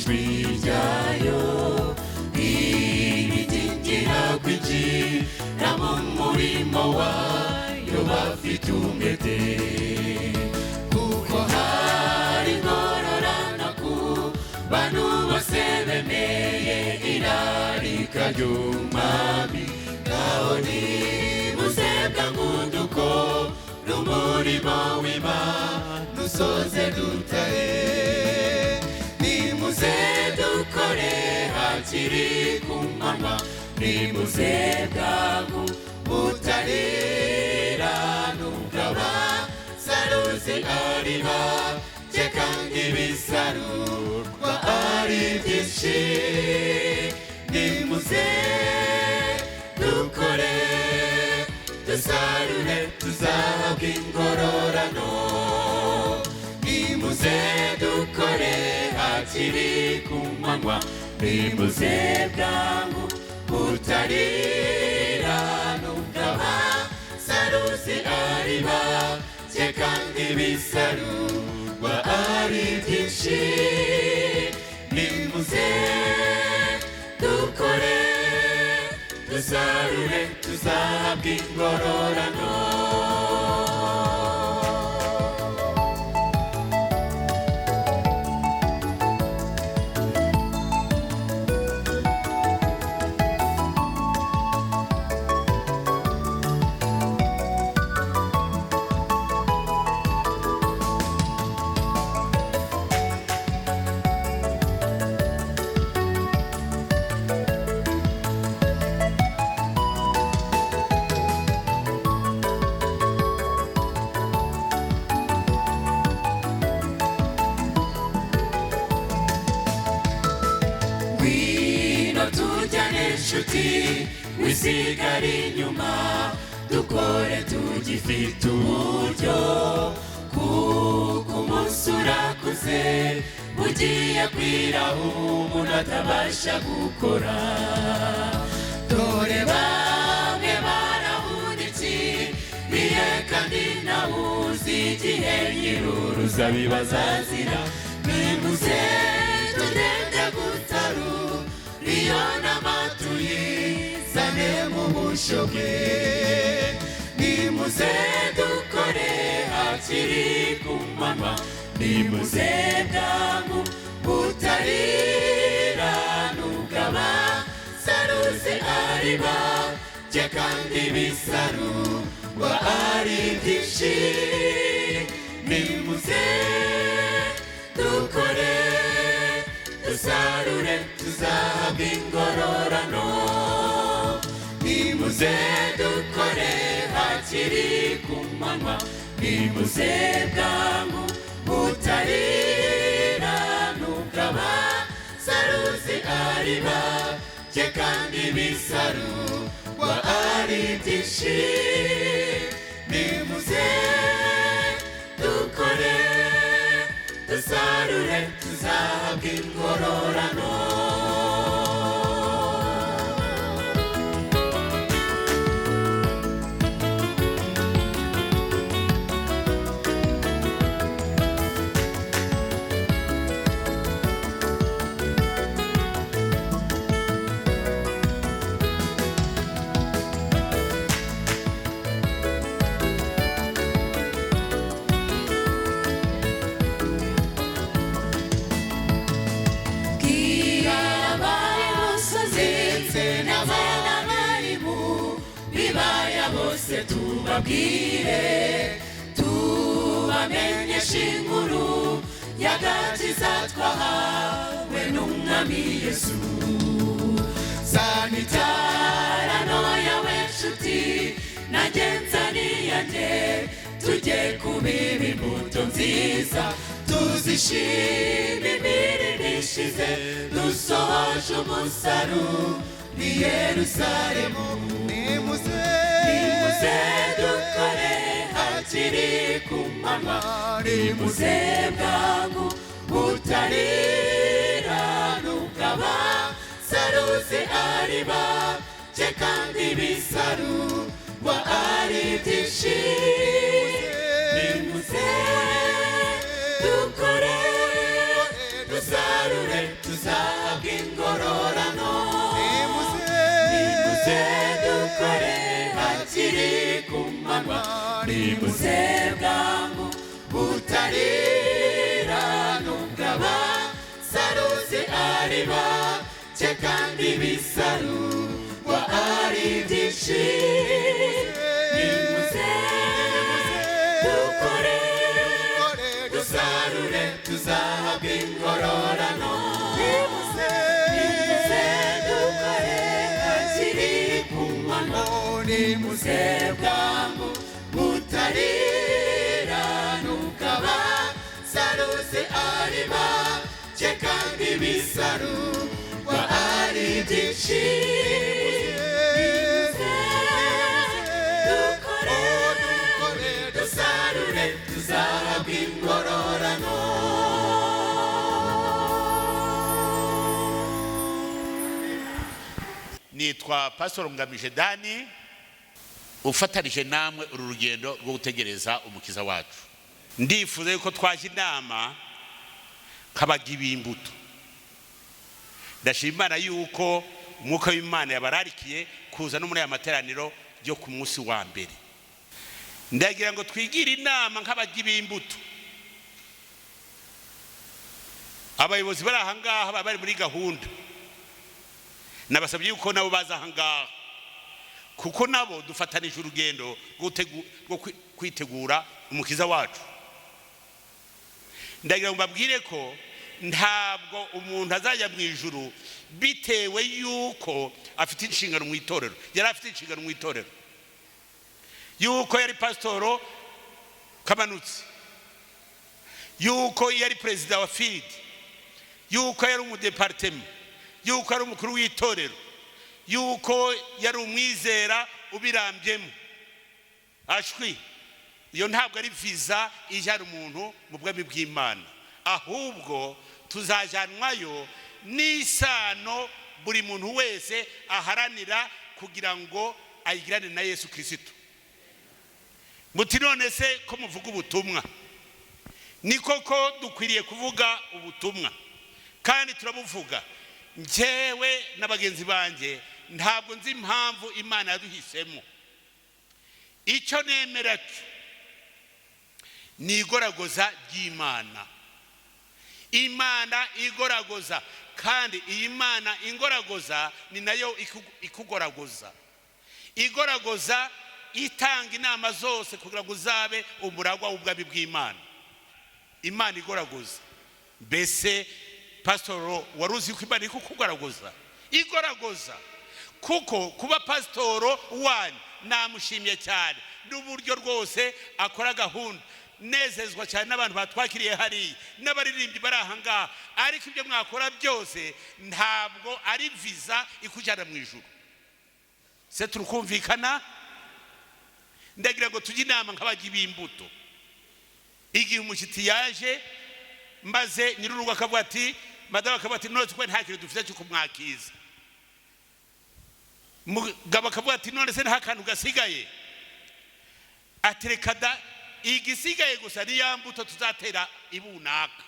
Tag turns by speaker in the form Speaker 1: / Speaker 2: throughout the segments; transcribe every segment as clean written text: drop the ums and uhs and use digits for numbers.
Speaker 1: ijwi ryayo ribigingira kwinjira mu murimo wayo bafite umwete, kuko hari ingororano ku bantu bose bemeye irarika ry'umwami. Ngaho nimuze bwanguduko n'umurimo w'Imana dusoze dutahe, nimuze dukore hakiri ku manywa, nimuze bwangu butarira nubwo abasaruzi ari bake kandi ibisarurwa ari byinshi. Nimuze dukore dusarure tuzahabwa ingororano, nimuze dukore hakiri ku manywa, nimuze bwangu butarira nubwo abasaruzi ari bake kandi ibisarurwa ari byinshi. Nimuze dukore dusarure tuzahabwa ingororano. Wisigara inyuma dukore tugifite uburyo, kuko umunsi urakuze bugiye kwira umuntu atabasha gukora. Dore bamwe barahunikiye kandi ntawuzi igihe nyir'uruzabibu azazira. Nimuze tugende gutarura iyo nama tuyizane mu bushyo bwe, nimuze dukore hakiri ku manywa, nimuze bwangu butarira nubwo abasaruzi ari bake kandi ibisarurwa ari byinshi. Nimuze dukore dusarure tuzahabwa ingororano, nimuze dukore hakiri ku manywa, nimuze bwangu butarira nubwo abasaruzi ari bake kandi ibisarurwa ari byinshi. Nimuze dukore dusarure tuzahabwa ingororano. Tubabwire tubamenyeshe inkuru y'agakiza twahawe n'umwami Yesu. Sanitarano yawe nshuti nagenza niyanjye, tujye kubiba imbuto nziza tuzishime imirimo ishize, dusohoje umusaruro ni Yerusalemu. Nimuze dukore hakiri ku manywa, nimuze bwangu butarira nubwo abasaruzi ari bake kandi ibisarurwa ari byinshi. Nimuze dukore dusarure dukore hakiri ku manywa nimuze bwangu butarira nubwo abasaruzi ari bake kandi ibisarurwa ari byinshi nimuze dukore dusarure tuzahabwa ingororano nimuze dukore hakiri ku manywa nimuze bwangu butarira nubwo abasaruzi ari bake kandi ibisarurwa ari byinshi nimuze dukore dusarure tuzahabwa ingororano.
Speaker 2: Nitwa Pastor Ngamije Dani ufatanije namwe uru rugendo rwo gutegereza umukiza wacu. Ndifuza yuko twaje inama nkabaryi bimbuto. Ndashimana yuko umwuka w'Imana yabararikiye kuza no muri aya materaniro yo ku munsi wa mbere. Ndagira ngo twigire inama nkabaryi bimbuto. Abayobozi bari aha ngaha bari muri gahunda nabasabye yuko nabo baza aha ngaha kuko nabo dufatanije urugendo rwo kwitegura umukiza wacu. Ndagira ngo mbabwire ko ntabwo umuntu azajya mu ijuru bitewe yuko afite inshingano mu itorero. Yari afite inshingano mu itorero yuko yari pasitoro kamanutse, yuko yari perezida wa field, yuko yari umudepartema, yuko yari umukuru w'itorero, yuko yari umwizera ubirambyemo. Ashwi iyo ntabwo ari visa ijyana umuntu mu bwami bw'Imana, ahubwo tuzajanwayo n'isano buri muntu wese aharanira kugira ngo ayigirane na Yesu Kristo. Muti none se ko muvuga ubutumwa, ni koko dukwiriye kuvuga ubutumwa kandi turabuvuga. Njyewe n'abagenzi banjye ntabwo nzi impamvu Imana yaduhisemo. Icyo nemera ni igoragoza ry'Imana. Imana igoragoza, kandi iyi Mana ingoragoza ni nayo ikugoragoza. Igoragoza itanga inama zose kugira ngo uzabe umuragwa w'ubwami bw'Imana. Imana igoragoza. Mbese pasitoro waruzi ko Imana ikugoragoza? Igoragoza kuko kuba pasitoro wanyu namushimye cyane n'uburyo rwose akora gahunda. Nezezwa cyane n'abantu batwakiriye hari n'abaririmbyi bari aha ngaha, ariko ibyo mwakora byose ntabwo ari visa ikujyana mu ijuru. Se turukumvikana? Ndagira ngo tujye inama nkabaryi bimbuto. Igihe umushyitsi yaje maze nyirurugo akavuga ati madama akavuga ati none twe nta kintu dufite cyo kumwakiza. Mugabo akavuga ati none se nta kantu gasigaye. Ati reka da igisigaye gusa ni ya mbuto tuzatera ibunaka.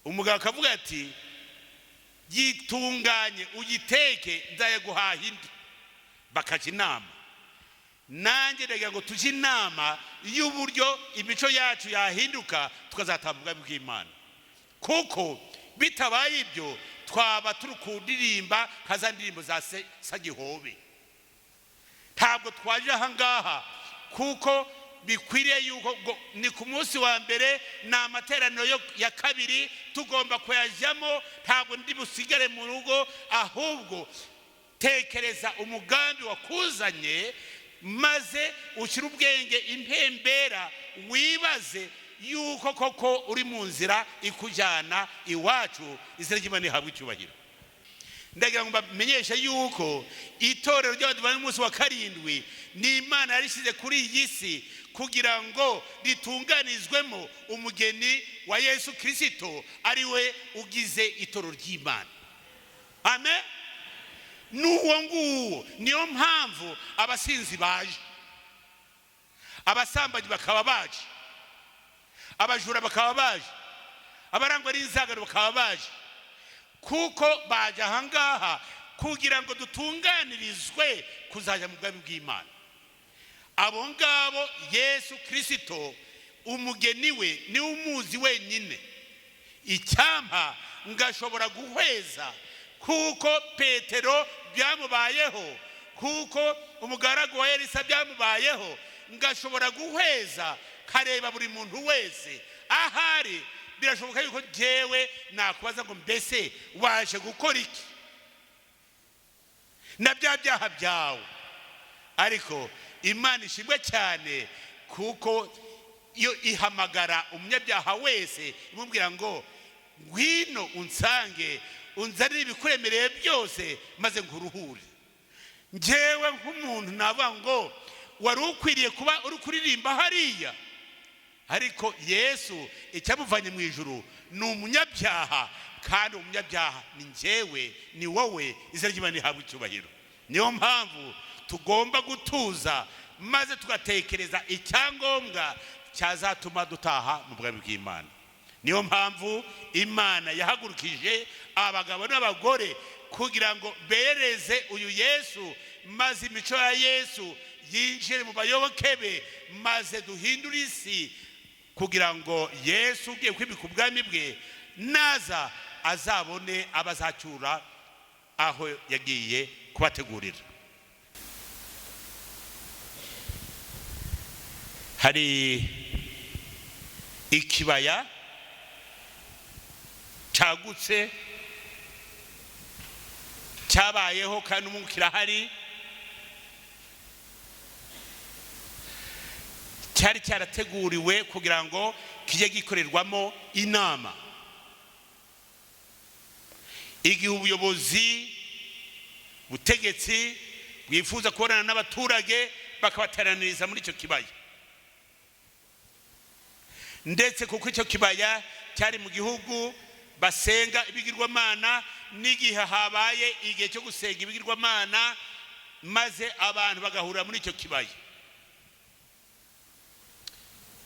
Speaker 2: Umugabo akavuga ati yitunganye ugiteke nzaye guhaha indi. Bakajya inama. Nanjye ndagira ngo tujye inama y'uburyo imico yacu yahinduka tukazatambwa bw'Imana. Kuko bitabaye ibyo twaba turi kundirimba kaza ndirimbo za Sagihobe. Ntabwo twaje aha ngaha kuko bikwiriye yuko ni ku munsi wa mbere na amateraniro ya kabiri tugomba kuyajyamo. Ntabwo ndi busigare mu rugo, ahubwo tekereza umugambi wakuzanye maze ushyira ubwenge impembera, wibaze yuko koko uri mu nzira ikujyana iwacu. Izina ry'Imana rihabwe icyubahiro. Ndagira ngo mbamenyeshe yuko itorero ry'abadivantiste b'umunsi wa karindwi ni Imana yarishyize kuri iyi si kugira ngo ritunganizwemo umugeni wa Yesu Kristo, ari we ugize itorero ry'Imana. Amen. Nuwo nguwo niyo mpamvu abasinzi baje, abasambanyi bakaba baje, abajura bakaba baje, abarangwa n'inzangano bakaba baje, kuko baje aha ngaha kugira ngo dutunganirizwe kuzajya mu bwami bw'Imana. Abo ngabo Yesu Kristo umugeni we ni umuzi wenyine. Icyampa ngashobora guhweza kuko Petero byamubayeho, kuko umugaragu wa Elisa byamubayeho, ngashobora guhweza kareba buri muntu wese ahari. Birashoboka yuko jewe nakubaza ngo mbese waje gukora iki na bya byaha byawe, ariko Imana ishimwe cyane kuko iyo ihamagara umunyabyaha wese imubwira ngo ngwino unsange unzanire ibikuremereye byose maze nkuruhure. Njyewe nk'umuntu navuga ngo wari ukwiriye kuba uri kuririmba hariya, ariko Yesu icyamuvanye mu ijuru ni umunyabyaha, kandi umunyabyaha ni njyewe ni wowe. Izina ry'Imana rihabwe icyubahiro. Niyo mpamvu tugomba gutuza maze tugatekereza icyangombwa cyazatuma dutaha mu bwami bw'Imana. Niyo mpamvu Imana yahagurukije abagabo n'abagore kugira ngo bereze uyu Yesu, maze imico ya Yesu yinjire mu bayoboke be, maze duhindure isi kugira ngo Yesu ugiye kwimika ubwami bwe naza azabone abazacyura aho yagiye kubategurira. Hari ikibaya cyagutse cyabayeho kandi ubu kirahari, cyari cyarateguriwe kugira ngo kijye gikorerwamo inama. Igihe ubuyobozi butegetsi bwifuza kubonana n'abaturage bakabateraniriza muri icyo kibaya, ndetse kuko icyo kibaya cyari mu gihugu basenga ibigirwamana, n'igihe habaye igihe cyo gusenga ibigirwamana maze abantu bagahurira muri icyo kibaya.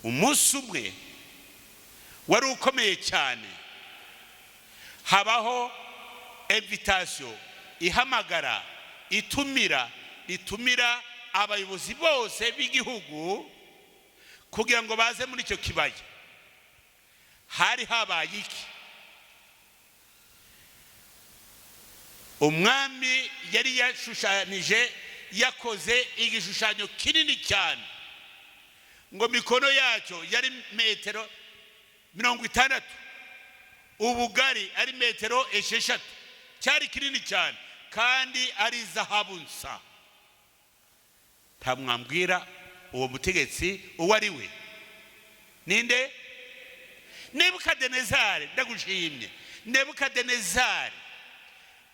Speaker 2: Umunsi umwe wari ukomeye cyane, habaho invitation, ihamagara, itumira abayobozi bose b'igihugu kugira ngo baze muri icyo kibaya. Hari habaye iki? Umwami yari yashushanije, yakoze igishushanyo kinini cyane ngo mikono yacyo yari metero 60, ubugari ari metero 6. Cyari kinini cyane kandi ari zahabu nsa. Ntamwambwira uwo mutegetsi uwo ari we ninde? Nebukadinezari. Ndagushimye, Nebukadinezari.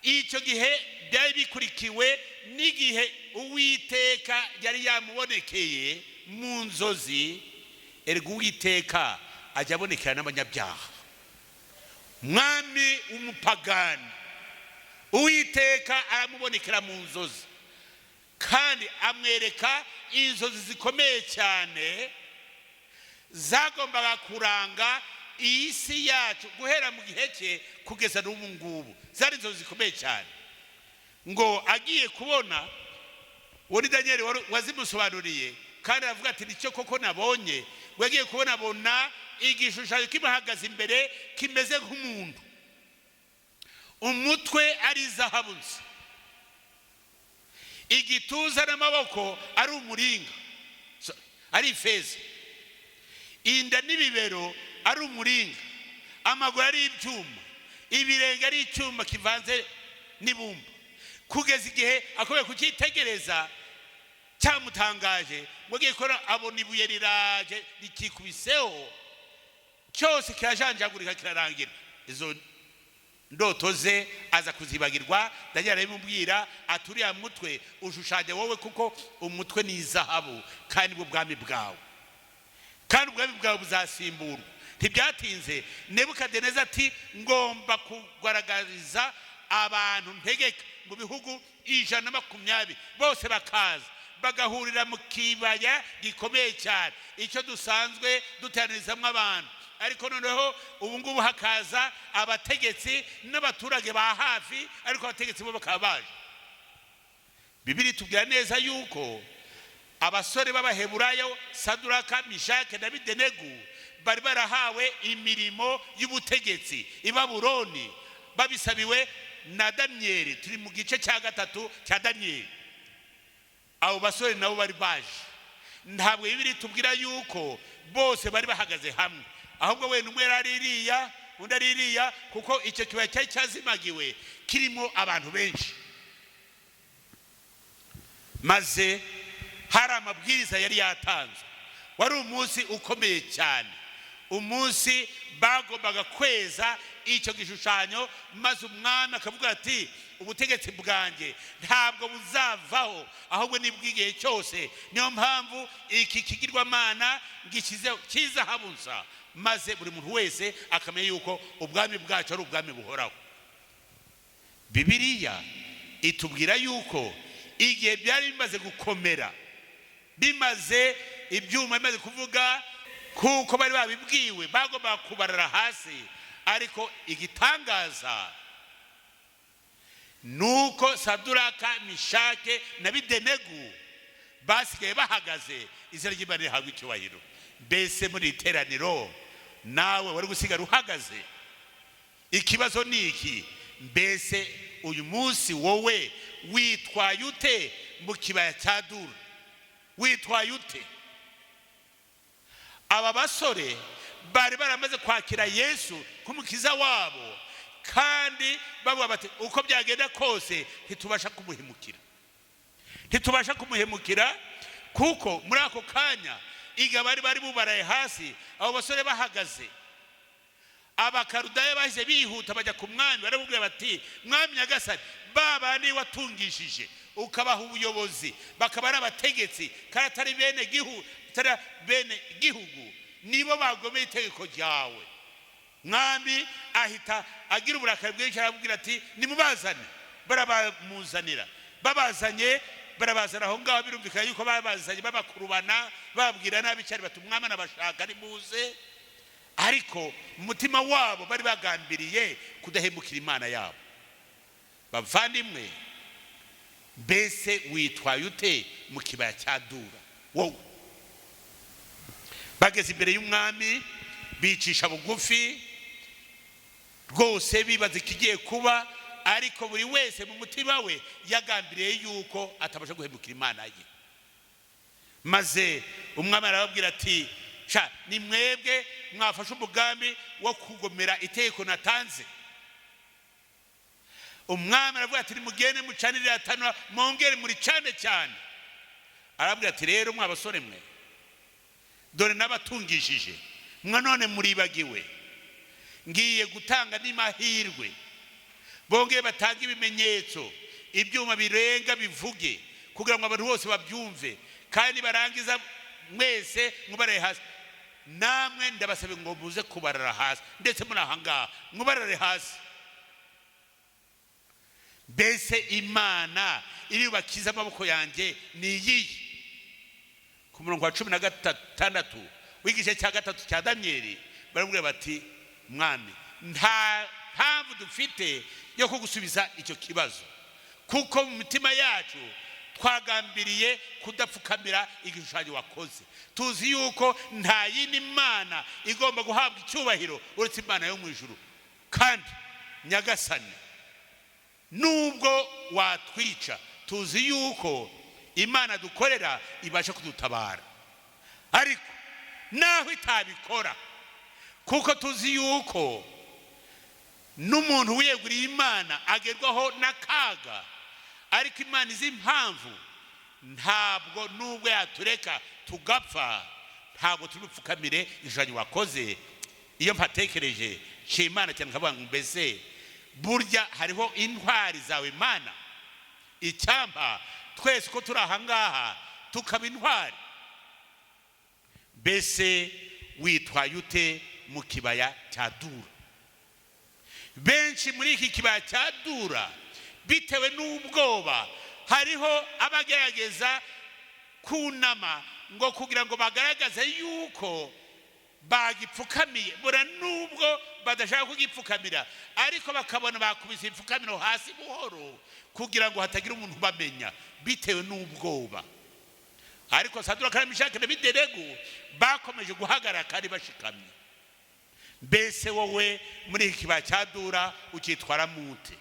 Speaker 2: Icyo gihe byari bikurikiwe n'igihe Uwiteka yari yamubonekeye mu nzozi. Erega Uwiteka ajya abonekera n'abanyabyaha. Mwami umupagani, Uwiteka aramubonekera mu nzozi kandi amwereka inzozi zikomeye cyane zagombaga kuranga iyi si yacu guhera mu gihe cye kugeza n'ubu ngubu. Zari inzozi zikomeye cyane ngo agiye kubona, uwo ni Danieli wazimusobanuriye, kandi aravuga ati nicyo koko nabonye. ngo agiye kubona igishushanyo kimuhagaze imbere kimeze nk'umuntu, umutwe ari zahabu nsa, igituza n'amaboko ari umuringa ari ifeza, inda n'ibibero ari umuringa, amaguru ari ibyuma, ibirenge ari icyuma kivanze n'ibumba. Kugeza igihe akomeje kucyitegereza cyamutangaje, ngo agiye kubona abona ibuye riraje rikikubiseho, cyose kirajanjagurika kirarangira. Izo ndoto ze aza kuzibagirwa. Danieli arabimubwira ati uriya mutwe ushushanya wowe, kuko umutwe ni izahabu kandi bwo bwami bwawe, kandi ubwami bwawe buzasimburwa. Ntibyatinze Nebukadineza ati ngomba kugaragariza abantu ntegeka mu bihugu 120 bose bakaza bagahurira mu kibaya gikomeye cyane, icyo dusanzwe duteranizamo abantu ariko noneho ubu ngubu hakaza abategetsi n'abaturage ba hafi, ariko abategetsi bo bakaba baje. Bibiri tubwira neza yuko abasore b'Abaheburayo Saduraka, Mishake na Abedenego bari barahawe imirimo y'ubutegetsi i Babuloni babisabiwe na Danieli. Turi mu gice cya 3 cya Danieli. Abo basore nabo bari baje. Ntabwo Bibiri tubwira yuko bose bari bahagaze hamwe, ahubwo we numwe yaririya undi aririya, kuko icyo kibaya cyari cyazimagiwe kirimo abantu benshi. Maze hari amabwiriza yari yatanzwe. Wari umunsi ukomeye cyane, umunsi bagombaga kweza icyo gishushanyo, maze umwami akavuga ati ubutegetsi bwanjye ntabwo buzavaho, ahubwo nibwigihe cyose. Niyo mpamvu iki kigirwamana ngishyizeho kizahabuza, maze buri muntu wese akamenya yuko ubwami bwacu ari ubwami buhoraho. Bibiliya itubwira yuko igihe byari bimaze gukomera, bimaze ibyuma bimaze kuvuga, kuko bari babibwiwe bagomba kubarara hasi. Ariko igitangaza nuko Saduraka, Mishake na Abedenego basigaye bahagaze. Izina ry'Imana rihabwa icyubahiro. Mbese muri iteraniro nawe wari gusigara uhagaze? Ikibazo ni iki: mbese uyu munsi wowe witwaye ute mu kibaya cya Dura? Witwaye ute? Aba basore bari baramaze kwakira Yesu nk'umukiza wabo, kandi bavuga bati uko byagenda kose ntitubasha kumuhemukira. Ntitubasha kumuhemukira, kuko muri ako kanya iga bari bubaraye hasi, abo basore bahagaze. Abakarudayo bahise bihuta bajya ku mwami, baramubwira bati mwami nyagasani, babandi watungishije ukabaha ubuyobozi, bakaba ari abategetsi kandi atari bene gihugu, nibo bagomeye itegeko ryawe. Mwami ahita agira uburakari bwinshi, arababwira ati nimubazane. Barabamuzanira. Babazanye, barabazana aho ngaho. Birumvikana yuko babazanye babakurubana, bababwira nabi cyane bati umwami anabashaka ari Muze. Ariko mu mutima wabo bari bagambiriye kudahemukira Imana yabo. Bavandimwe, mbese witwaye ute mu kibaya cya Dura wowe? Bageze imbere y'umwami bicisha bugufi rwose, bibaza ikigiye kuba, ariko buri wese mu mutima we yagambiriye yuko atabasha guhemukira Imana ye. Maze umwami arababwira ati ni mwebwe mwafashe umugambi wo kugomera itegeko natanze. Umwami aravuga ati nimugende mucanire atanura, mwongere muri cyane cyane. Arababwira ati rero mwabasore mwe, dore nabatungishije, none muribagiwe. Ngiye gutanga n'imahirwe, bongeye batanga ibimenyetso, ibyuma birenga bivuge, kugira ngo abantu bose babyumve, kandi barangiza mwese mubare hasi. Namwe ndabasabe ngo muze kubarara hasi, ndetse muri aha ngaha mubarare hasi. Mbese Imana iri bubakize amaboko yanjye ni iyihe? Ku murongo wa 16 w'igice cya 3 cya Danieli baramubwira bati mwami, nta mpamvu dufite yo kugusubiza icyo kibazo, kuko mu mitima yacu twagambiriye kudapfukamira igishushanyo wakoze. Tuzi yuko nta yindi Mana igomba guhabwa icyubahiro uretse Imana yo mu ijuru. Kandi nyagasani, nubwo watwica, tuzi yuko Imana dukorera ibasha kudutabara. Ariko naho itabikora, kuko tuzi yuko n'umuntu wiyeguriye Imana agerwaho n'akaga, ariko Imana izi impamvu, ntabwo nubwo yatureka tugapfa, ntabwo tubipfukamire igishushanyo wakoze. Iyo mpatekereje Imana cyane nkavuga ngo mbese burya hariho intwari zawe Imana. Icyampa twese ko turi aha ngaha tukaba intwari. Mbese witwaye ute mu kibaya cya Dura? Benshi muri iki kibaya cya Dura, bitewe n'ubwoba, hariho abagerageza kunama ngo kugira ngo bagaragaze yuko bagipfukamiye bora nubwo badashaka kugipfukamira ariko bakabona bakubise ipfukamiro hasi buhoro kugira ngo hatagira umuntu bamenya bitewe n'ubwoba. Ariko Saduraka Meshaki na Abedenego bakomeje guhagarara kandi bashikamye. Mbese wowe muri iki kibaya cya Dura ukitwara mute?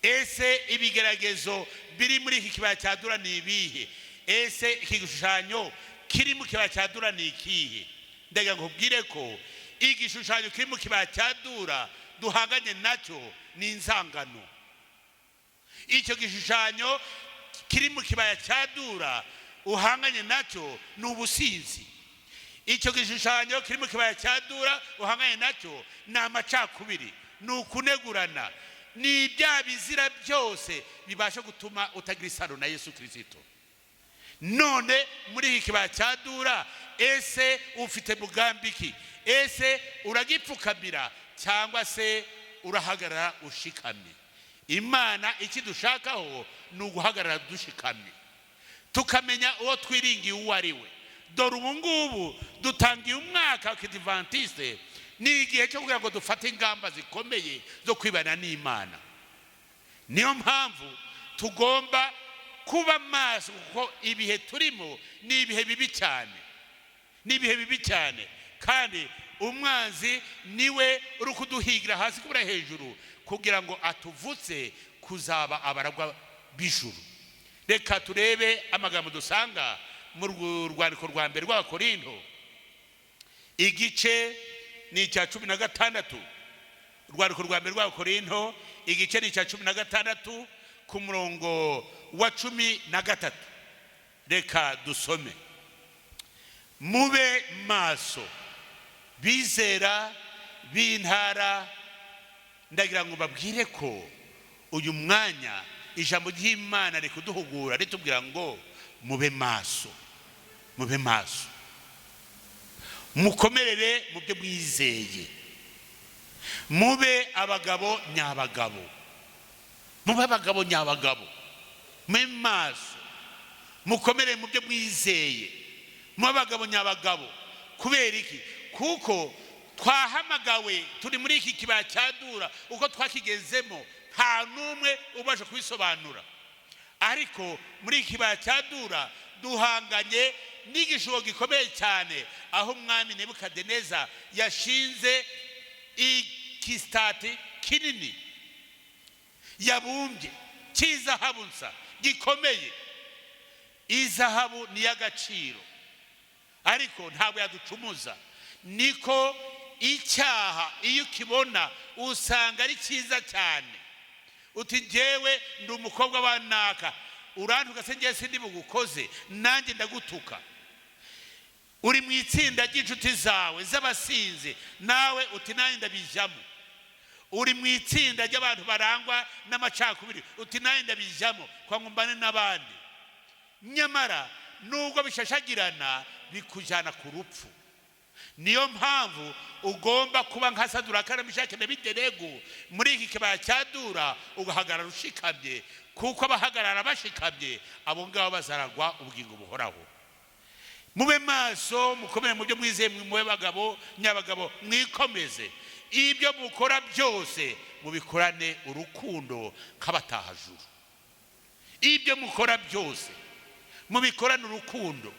Speaker 2: Ese ibigeragezo biri muri iki kibaya cya Dura ni ibihe? Ese iki gishushanyo kiri mu kibaya cya Dura ni ikihe? Ndagira ngo ubwire ko igishushanyo kiri mu kibaya cya Dura duhanganye nacyo ni inzangano. Icyo gishushanyo kiri mu kibaya cya Dura uhanganye nacyo ni ubusinzi. Icyo gishushanyo kiri mu kibaya cya Dura uhanganye nacyo ni amacakubiri, ni ukunegurana, ni ibya bizira byose bibasha gutuma utagira isano na Yesu Kristo. None muri iki kibaya cya Dura ese ufite mugambi ki? Ese uragipfukamira cyangwa se urahagarara ushikamye? Imana ikidushakaho ni uguhagarara dushikamye, tukamenya uwo twiringiye uwo ari we. Dore ubu ngubu dutangiye umwaka wa Kidivantiste, ni igihe cyo kugira ngo dufate ingamba zikomeye zo kwibana n'Imana. Niyo mpamvu tugomba kuba maso, kuko ibihe turimo ni ibihe bibi cyane, ni ibihe bibi cyane, kandi umwanzi niwe uri kuduhigira hasi kubura hejuru kugira ngo atuvutse kuzaba abaragwa b'ijuru. Reka turebe amagambo dusanga mu rwandiko rwa mbere rw'Abakorinto, igice ni icya 16. Urwandiko rwa mbere rw'Abakorinto igice ni icya 16 ku murongo wa 13. Reka dusome. Mube maso bizera b'intara. Ndagira ngo babwire ko uyu mwanya ijambo ry'Imana rikuduhugura ritubwira ngo mube maso, mube maso, mukomerere mu byo mwizeye, mube abagabo nyabagabo, mube abagabo nyabagabo, mube maso, mukomerere mu byo mwizeye, mube abagabo nyabagabo. Kubera iki? Kuko twahamagawe turi muri iki kibaya cya Dura, uko twakigezemo nta numwe ubasha kubisobanura. Ariko muri iki kibaya cya Dura duhanganye n'igishuko gikomeye cyane, aho umwami Nebukadineza yashinze ikistati kinini yabumbye cy'izahabu nsa gikomeye. Izahabu ni y'agaciro, ariko ntabwo yaducumuza. Niko icyaha iyo ukibona usanga ari cyiza cyane. Uti njyewe ndi umukobwa wa naka, urantuka se njye sindi bugukoze, nanjye ndagutuka. Uri mu itsinda ry'inshuti zawe z'abasinzi, nawe uti nanjye ndabijyamo. Uri mu itsinda ry'abantu barangwa n'amacakubiri, uti nanjye ndabijyamo kwa ngumbane n'abandi. Nyamara nubwo bishashagirana bikujyana ku rupfu. Niyo mpamvu ugomba kuba nka Saduraka Meshaki na Abedenego muri iki kibaya cya Dura, ugahagarara ushikamye, kuko abahagarara bashikamye abo ngabo bazaragwa ubugingo buhoraho. Mube maso, mukomere mu byo mwizeye, mube bagabo nyabagabo, mwikomeze. Ibyo mukora byose mubikorane urukundo nk'abatahajuru. Ibyo mukora byose mubikorane urukundo.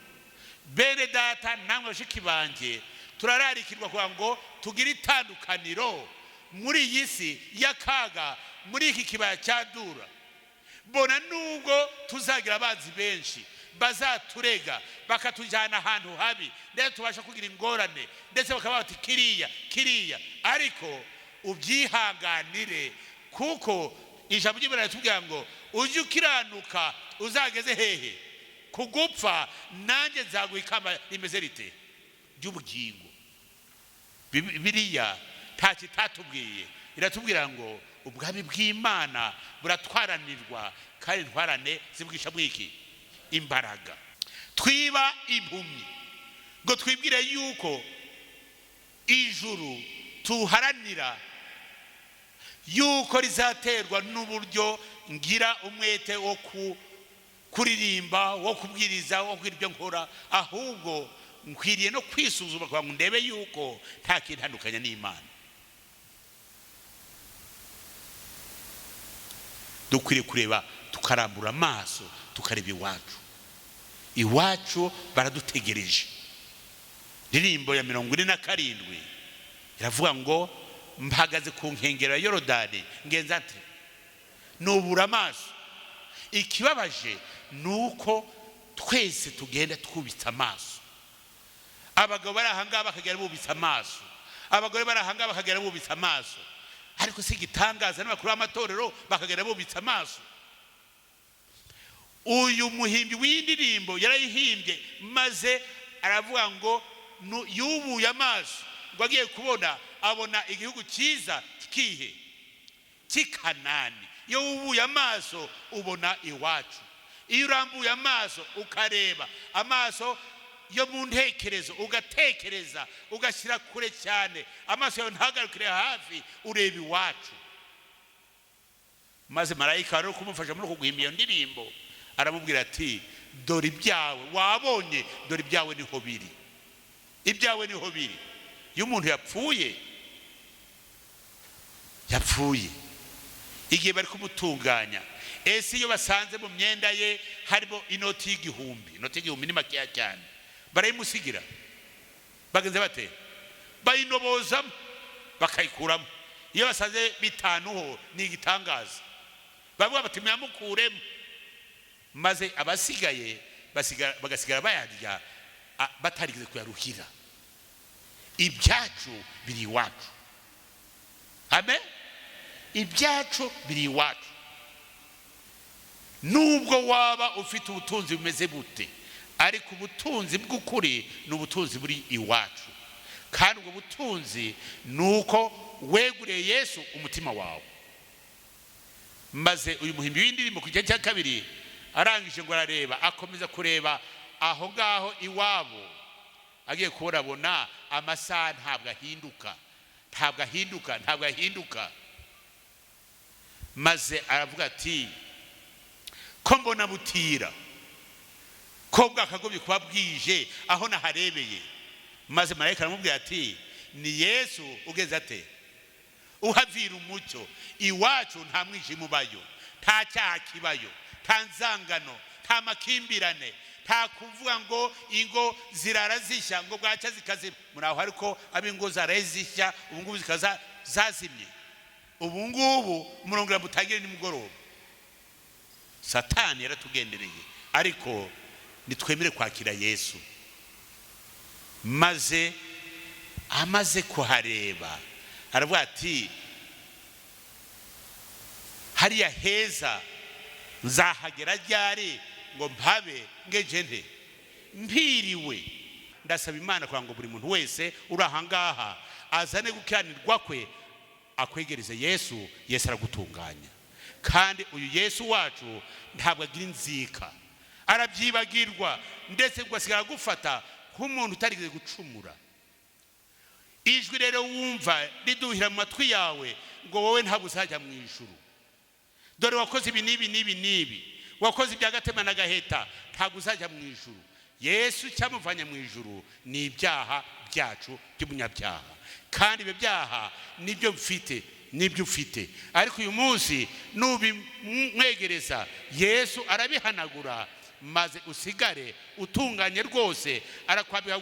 Speaker 2: Bene data namwe bashiki banje, turararikirwa kugira ngo tugire itandukaniro muri iyi si y'akaga, muri iki kibaya cya Dura. Bona nubwo tuzagira abanzi benshi bazaturega bakatujyana ahantu habi, ndetse tubasha kugira ingorane, ndetse bakaba bati kiriya, ariko ubyihanganire, kuko ijambo ry'Imana ritubwira ngo ujye ukiranuka uzageze hehe? Kugupfa. Nanjye nzaguha ikamba rimeze rite? Ry'ubugingo. Biriya nta kitatubwiye, iratubwira ngo ubwami bw'Imana buratwaranirwa, kandi ntwarane zibwisha mwiki imbaraga. Twiba impumyi ngo twibwire yuko ijuru tuharanira yuko rizaterwa n'uburyo ngira umwete wo kuririmba, wo kubwiriza, wo kugira ibyo nkora, ahubwo nkwiriye no kwisuzuma kugira ngo ndebe yuko nta kintandukanya n'Imana. Dukwiriye kureba, tukarambura amaso, tukareba iwacu baradutegereje. Ndirimbo ya 47 iravuga ngo mpagaze ku nkengero ya Yorodani ngenza nte nubura amaso. Ikibabaje nuko twese tugenda twubitsa amaso. Abagabo bari ahanga bakagera bubitsa amaso, abagore bari ahanga bakagera bubitsa amaso, ariko si gitangaza n'abakuru b'amatorero bakagera bubitsa amaso. Uyu muhimbi w'indirimbo yarayihimbye maze aravuga ngo yubuye amaso ngo agiye kubona, abona igihugu cyiza kihe cy'Ikanani. Iyo wubuye amaso ubona iwacu. Iyo urambuye amaso ukareba, amaso yo mu ntekerezo ugatekereza, ugashyira kure cyane, amaso yawe ntagarukire hafi, ureba iwacu. Maze marayika ari kumufasha muri kuguhimba iyo ndirimbo aramubwira ati dore ibyawe wabonye, dore ibyawe niho biri, ibyawe niho biri. Iyo umuntu yapfuye igihe bari kumutunganya, ese iyo basanze mu myenda ye harimo inoti y'igihumbi ni makeya cyane, barayimusigira bagenze bate? Bayinobozamo bakayikuramo. Iyo basanze bitanu ho ni igitangaza, bavuga bati muyamukuremo, maze abasigaye bagasigara bayarya batarigeze kuyaruhira. Ibyacu biri iwacu. Amen. Ibyacu biri iwacu. Nubwo waba ufite ubutunzi bumeze bute, ariko ubutunzi bw'ukuri ni ubutunzi buri iwacu. Kandi ubwo butunzi nuko weguriye Yesu umutima wawe. Maze uyu muhimbi w'indirimbo ku gice cya kabiri arangije ngo arareba, akomeza kureba aho ngaho iwabo, agiye kubona amasaha ntabwo ahinduka. Maze aravuga ati ko mbona butira, ko bwakagobye kuba bwije aho naharebeye. Maze marayika aramubwira ati ni Yesu ugeze ate uhavira umucyo. Iwacu nta mwijima ubayo, nta cyaha kibayo, nta nzangano, nta makimbirane, nta kuvuga ngo ingo zirara zishya ngo bwacya zikazima. Muraho ariko abingo zarazishya ubungubu zikaza zazimye. Ubungubu umurongera mutagire nimugoroba. Satani yaratugendereye, ariko nitwemere kwakira Yesu. Maze amaze kuhareba aravuga ati hariya heza nzahagera ryari ngo mpabe ngeje nte mpiriwe. Ndasaba Imana kugira ngo buri muntu wese uri ahangaha azane gukiranirwa kwe, akwegereze Yesu. Yesu aragutunganya, kandi uyu Yesu wacu ntabwo agira inzika, arabyibagirwa, ndetse ugasigara gufata nk'umuntu utarigeze gucumura. Ijwi rero wumva riduhira mu matwi yawe ngo wowe ntabwo uzajya mu ijuru, dore wakoze ibi n'ibi, wakoze ibya gatema na gaheta, ntabwo uzajya mu ijuru. Yesu cyamuvanye mu ijuru ni ibyaha byacu by'umunyabyaha, kandi ibyo byaha nibyo ufite. Ariko uyu munsi nubimwegereza, Yesu arabihanagura, maze usigare utunganye rwose. Arakwambika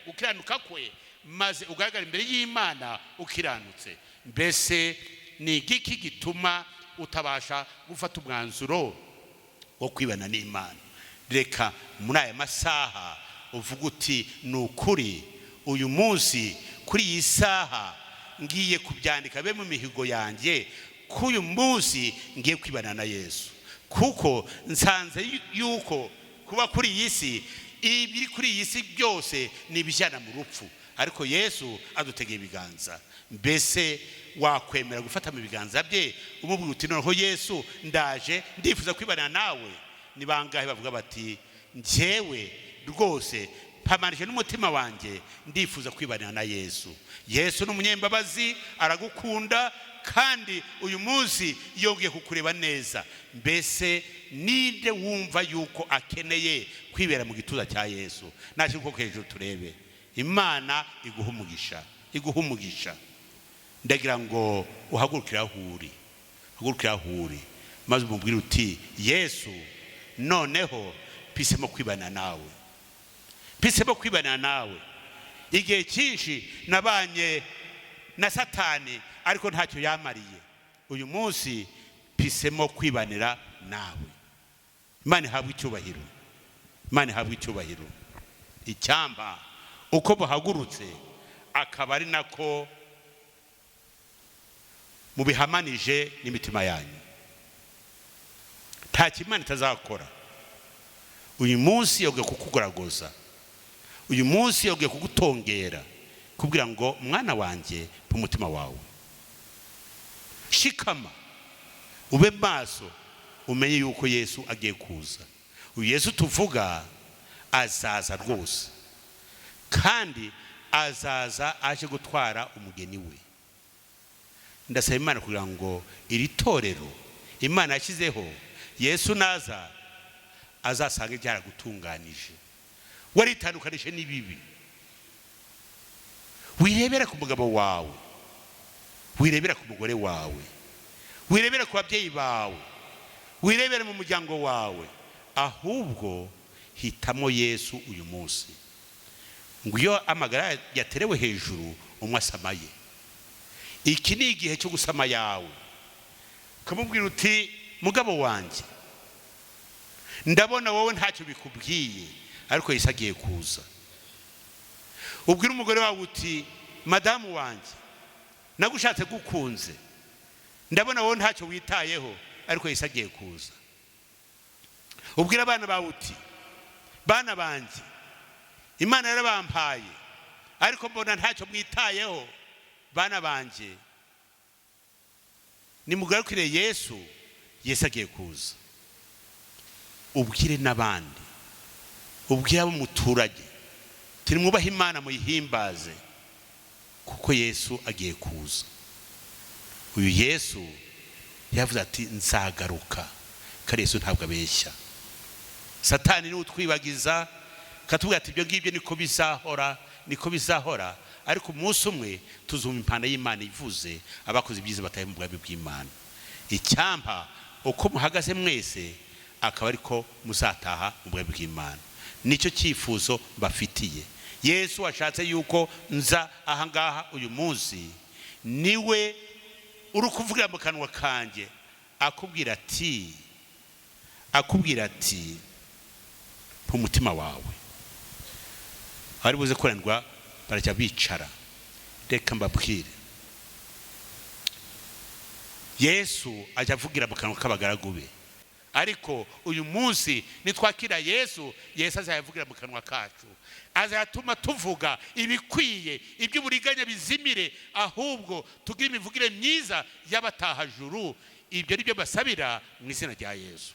Speaker 2: gukiranuka kwe, maze ugaragara imbere y'Imana ukiranutse. Mbese ni igiki gituma utabasha gufata umwanzuro wo kwibana n'Imana? Reka muri aya masaha uvuga uti ni ukuri, uyu munsi kuri iyi saha ngiye kubyandika be mu mihigo yanjye, ko uyu munsi ngiye kwibana na Yesu, kuko nsanze yuko kuba kuri iyi si, ibiri kuri iyi si byose ni ibijyana mu rupfu, ariko Yesu adutegeye ibiganza. Mbese wakwemera gufata mu biganza bye umubwira uti noneho Yesu ndaje ndifuza kwibana nawe? Ni bangahe bavuga bati njyewe rwose mpamanije n'umutima wanjye ndifuza kwibana na Yesu? Yesu ni umunyembabazi, aragukunda, kandi uyu munsi yongeye kukureba neza. Mbese ninde wumva yuko akeneye kwibera mu gituza cya Yesu? Naje uko hejuru turebe. Imana iguha umugisha, iguha umugisha. Ndagira ngo uhagurukira ahuri, uhagurukira ahuri, maze umubwire uti Yesu, noneho pisemo kwibana nawe, pisemo kwibana nawe. Igihe cyinshi nabanye na Satani ariko ntacyo yamariye. Uyu munsi pisemo kwibanira nawe. Imana ihabwe icyubahiro, Imana ihabwe icyubahiro. Icyamba uko buhagurutse akaba ari nako mubihamanije n'imitima yanyu. Nta kimana itazakora. Uyu munsi yoge kukugoragoza, uyu munsi yoge kugutongera, kubwira ngo mwana wanjye mu mutima wawe shikama, ube maso, umenye yuko Yesu agiye kuza. Uyu Yesu tuvuga azaza rwose, kandi azaza aje gutwara umugeni we. Ndasaba Imana kugira ngo iri torero Imana yashyizeho, Yesu naza azasanga byaragutunganije, waritandukanije n'ibibi. Wirebera ku mugabo wawe, wirebera ku mugore wawe, wirebera ku babyeyi bawe, wirebera mu muryango wawe, ahubwo hitamo Yesu uyu munsi. Ngo iyo amagara yaterewe hejuru umwe asamaye. Iki ni igihe cyo gusama yawe. Kamubwira uti mugabo wanjye, ndabona wowe ntacyo bikubwiye, ariko Yesu agiye kuza. Ubwira umugore wawe uti madamu wanjye, nagushatse gukunze, ndabona wowe ntacyo witayeho, ariko Yesu agiye kuza. Ubwira abana bawe uti bana banjye, Imana yarabampaye ariko mbona ntacyo mwitayeho, bana banjye nimugarukire Yesu, Yesu agiye kuza. Ubwire n'abandi, ubwire abo muturage, turi mwubaha Imana muyihimbaze, kuko Yesu agiye kuza. Uyu Yesu yavuze ati nzagaruka, kandi Yesu ntabwo abeshya. Satani ni utwibagiza, katubwira ati ibyo ngibyo niko bizahora, niko bizahora, ariko umunsi umwe tuzumva impanda y'Imana ivuze, abakoze ibyiza batahe mu bwami bw'Imana. Icyampa uko muhagaze mwese akaba ariko muzataha mu bwami bw'Imana. Nicyo cyifuzo bafitiye. Yesu washatse yuko nza ahangaha uyu munsi, niwe uri kuvugira mu kanwa kanjye, akubwira ati mu mutima wawe. Ari buze kurandwa barajya bicara. Reka mbabwire, Yesu ajya avugira mu kanwa k'abagaragu be, ariko uyu munsi nitwakira Yesu, Yesu azayavugira mu kanwa kacu, azatuma tuvuga ibikwiye, iby'uburiganya bizimire, ahubwo tugire imivugire myiza y'abatahajuru. Ibyo ni byo basabira mu izina rya Yesu.